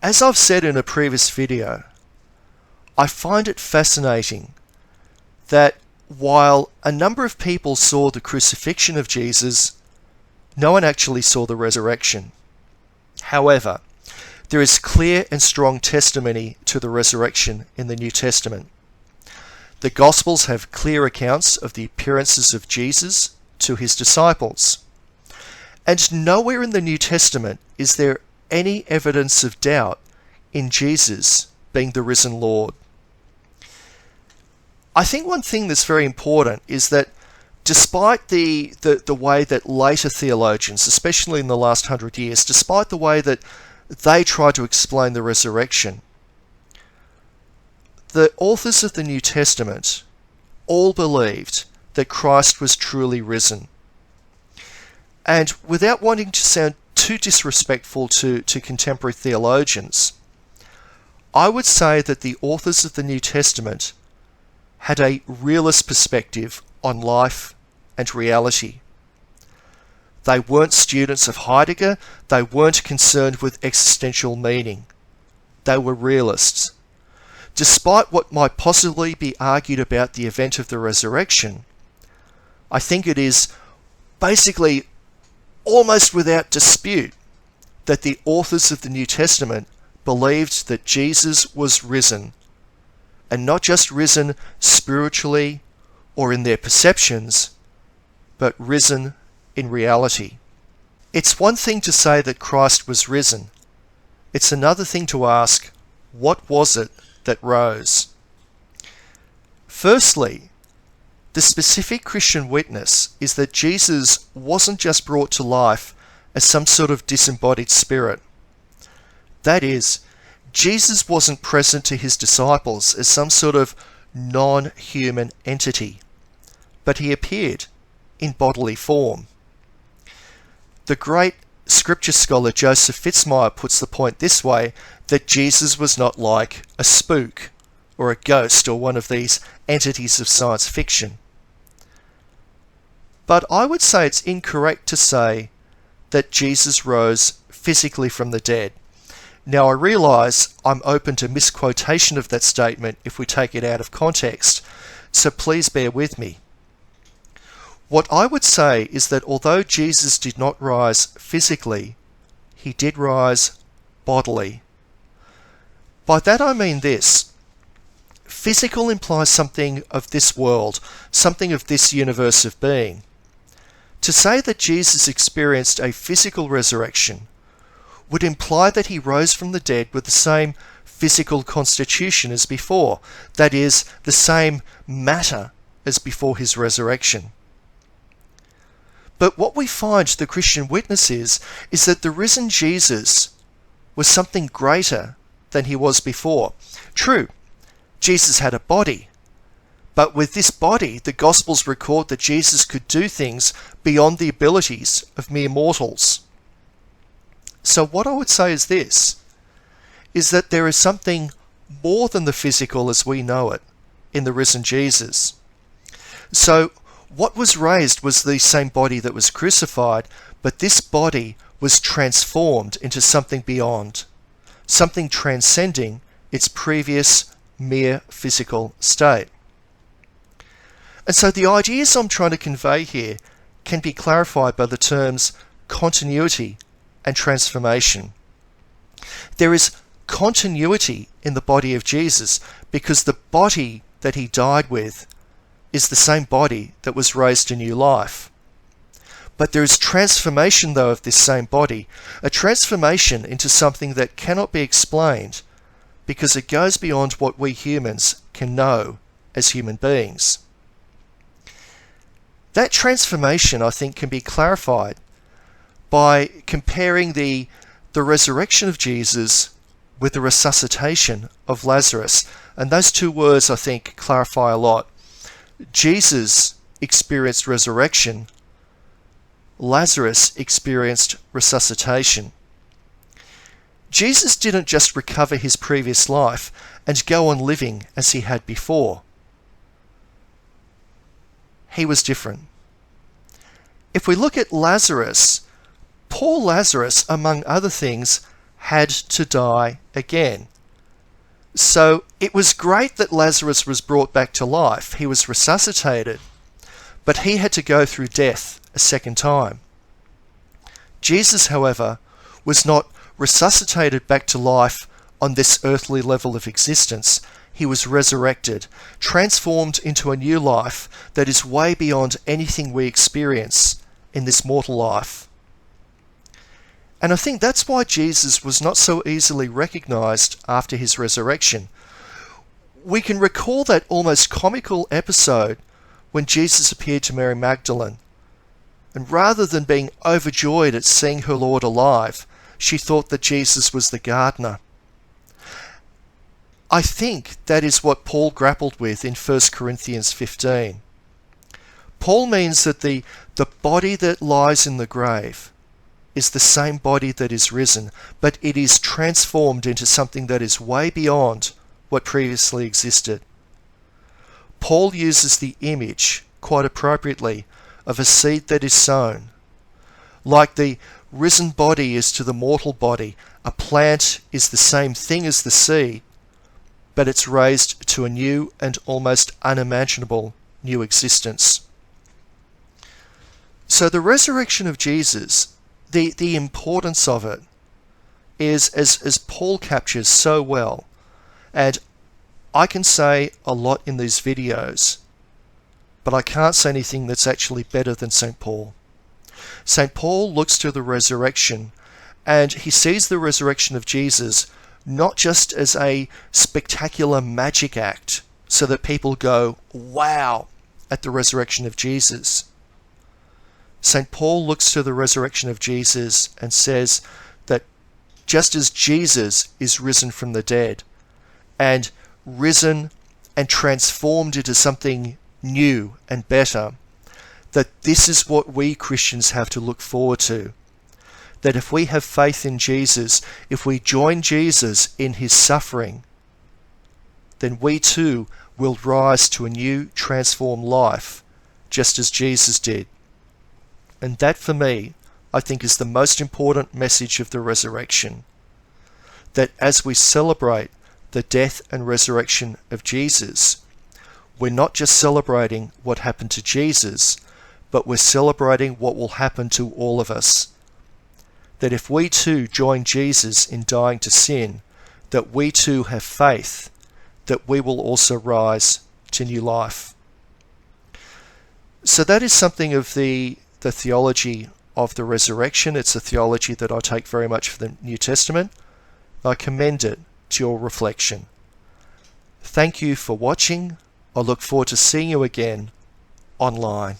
As I've said in a previous video, I find it fascinating that while a number of people saw the crucifixion of Jesus, no one actually saw the resurrection. However, there is clear and strong testimony to the resurrection in the New Testament. The Gospels have clear accounts of the appearances of Jesus to his disciples. And nowhere in the New Testament is there any evidence of doubt in Jesus being the risen Lord. I think one thing that's very important is that despite the way that later theologians, especially in the last 100 years, despite the way that they try to explain the resurrection, the authors of the New Testament all believed that Christ was truly risen. And without wanting to sound too disrespectful to contemporary theologians, I would say that the authors of the New Testament had a realist perspective on life and reality. They weren't students of Heidegger, they weren't concerned with existential meaning. They were realists. Despite what might possibly be argued about the event of the resurrection, I think it is basically almost without dispute that the authors of the New Testament believed that Jesus was risen, and not just risen spiritually or in their perceptions, but risen in reality. It's one thing to say that Christ was risen. It's another thing to ask, what was it that rose? Firstly, the specific Christian witness is that Jesus wasn't just brought to life as some sort of disembodied spirit. That is, Jesus wasn't present to his disciples as some sort of non-human entity, but he appeared in bodily form. The great scripture scholar Joseph Fitzmyer puts the point this way, that Jesus was not like a spook or a ghost or one of these entities of science fiction. But I would say it's incorrect to say that Jesus rose physically from the dead. Now I realise I'm open to misquotation of that statement if we take it out of context, so please bear with me. What I would say is that although Jesus did not rise physically, he did rise bodily. By that I mean this. Physical implies something of this world, something of this universe of being. To say that Jesus experienced a physical resurrection would imply that he rose from the dead with the same physical constitution as before, that is, the same matter as before his resurrection. But what we find the Christian witness is that the risen Jesus was something greater than he was before. True, Jesus had a body, but with this body, the Gospels record that Jesus could do things beyond the abilities of mere mortals. So what I would say is this, is that there is something more than the physical as we know it in the risen Jesus. So what was raised was the same body that was crucified, but this body was transformed into something beyond, something transcending its previous mere physical state. And so the ideas I'm trying to convey here can be clarified by the terms continuity and transformation. There is continuity in the body of Jesus because the body that he died with is the same body that was raised to new life. But there is transformation though of this same body, a transformation into something that cannot be explained because it goes beyond what we humans can know as human beings. That transformation, I think, can be clarified by comparing the resurrection of Jesus with the resuscitation of Lazarus. And those two words, I think, clarify a lot. Jesus experienced resurrection. Lazarus experienced resuscitation. Jesus didn't just recover his previous life and go on living as he had before. He was different. If we look at Lazarus, poor Lazarus, among other things, had to die again. So it was great that Lazarus was brought back to life. He was resuscitated, but he had to go through death a second time. Jesus, however, was not resuscitated back to life on this earthly level of existence. He was resurrected, transformed into a new life that is way beyond anything we experience in this mortal life. And I think that's why Jesus was not so easily recognized after his resurrection. We can recall that almost comical episode when Jesus appeared to Mary Magdalene. And rather than being overjoyed at seeing her Lord alive, she thought that Jesus was the gardener. I think that is what Paul grappled with in 1 Corinthians 15. Paul means that the body that lies in the grave is the same body that is risen, but it is transformed into something that is way beyond what previously existed. Paul uses the image, quite appropriately, of a seed that is sown. Like the risen body is to the mortal body, a plant is the same thing as the seed, but it's raised to a new and almost unimaginable new existence. So the resurrection of Jesus, the importance of it is, as Paul captures so well, and I can say a lot in these videos, but I can't say anything that's actually better than St. Paul. St. Paul looks to the resurrection, and he sees the resurrection of Jesus not just as a spectacular magic act so that people go, wow, at the resurrection of Jesus. St. Paul looks to the resurrection of Jesus and says that just as Jesus is risen from the dead and risen and transformed into something new and better, that this is what we Christians have to look forward to. That if we have faith in Jesus, if we join Jesus in his suffering, then we too will rise to a new transformed life, just as Jesus did. And that, for me, I think is the most important message of the resurrection. That as we celebrate the death and resurrection of Jesus, we're not just celebrating what happened to Jesus, but we're celebrating what will happen to all of us. That if we too join Jesus in dying to sin, that we too have faith, that we will also rise to new life. So that is something of the theology of the resurrection. It's a theology that I take very much from the New Testament. I commend it to your reflection. Thank you for watching. I look forward to seeing you again online.